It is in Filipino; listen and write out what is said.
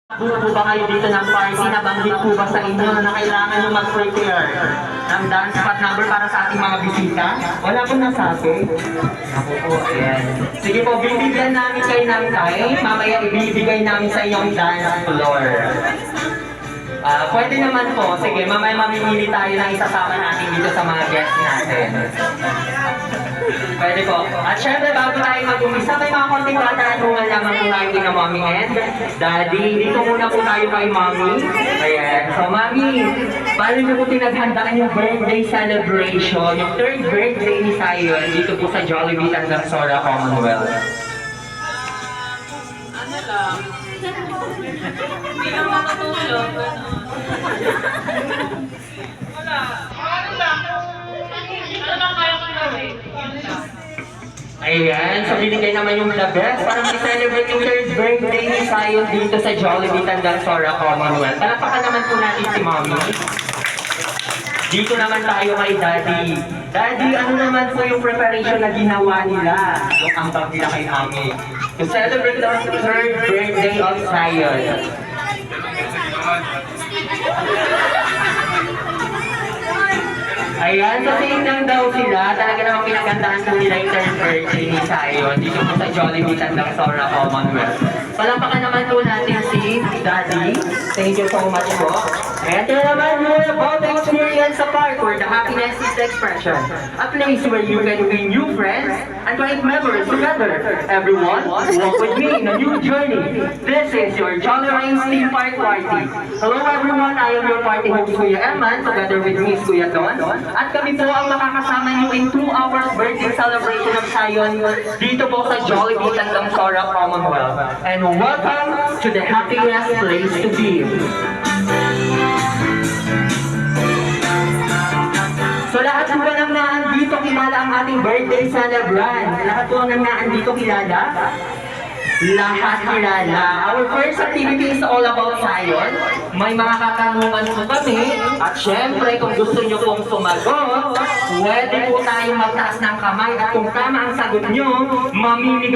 Buo po ba kayo dito ng party? Nabanggit po ba sa inyo na kailangan nyo mag-prepare ng dance spot number para sa ating mga bisita? Wala pong nasabi. Ako po, ayan. Sige po, bibigyan namin kayo ng time. Mamaya ibibigay namin sa inyong dance floor. Pwede naman po. Sige, mamaya mamimili tayo ng isasama natin dito sa mga guests natin. Pwede po. At syempre, bago tayo mag-umisa, may mga konting katanungan lamang po tayo kina Mommy and Daddy. Dito muna po tayo kay Mommy. Ayan. So, Mommy, paano niyo po pinaghandaan yung birthday celebration, yung third birthday ni Zion dito po sa Jollibee Tandansora Commonwealth? Ano lang? Hindi lang makatulog. Wala. Ano lang? Ito lang kaya ko gawin. Yun lang. Ayan, so binigay naman yung the best para mag-celebrate yung third birthday ni Zion dito sa Jollibee Tandansora Commonwealth. Palakpakan naman po natin si Mommy. Dito naman tayo kay Daddy. Daddy, ano naman po yung preparation na ginawa nila? Yung ambag nila kay Mommy. To celebrate the third birthday of Zion. Ayan, so tingnan daw sila. Talaga namang pinagandahan po nila yung third birthday ni Zion dito po sa Jollibee Tandansora Commonwealth. Palampakan naman po natin si Daddy. Thank you so much po. And then naman more about the experience sa park where the happiness is the expression. A place where you can win new friends and create memories together. Everyone, walk with me in a new journey. This is your Jolly Rains Theme Park Party. Hello everyone, I am your party host Kuya Eman, together with me is Kuya Don. At kami po ang makakasama niyo in 2 hours birthday celebration of Zion dito po sa Jollibee Tandansora Commonwealth. And welcome to the happiest place to be. So lahat po ng naandito kilala ang ating birthday celebrant. Lahat po ng naandito kilala. Lahat kilala. Our first activity is all about Zion. May mga katanungan po kami. At syempre, kung gusto nyo pong sumagot, pwede po tayong magtaas ng kamay. At kung tama ang sagot nyo, mamimigay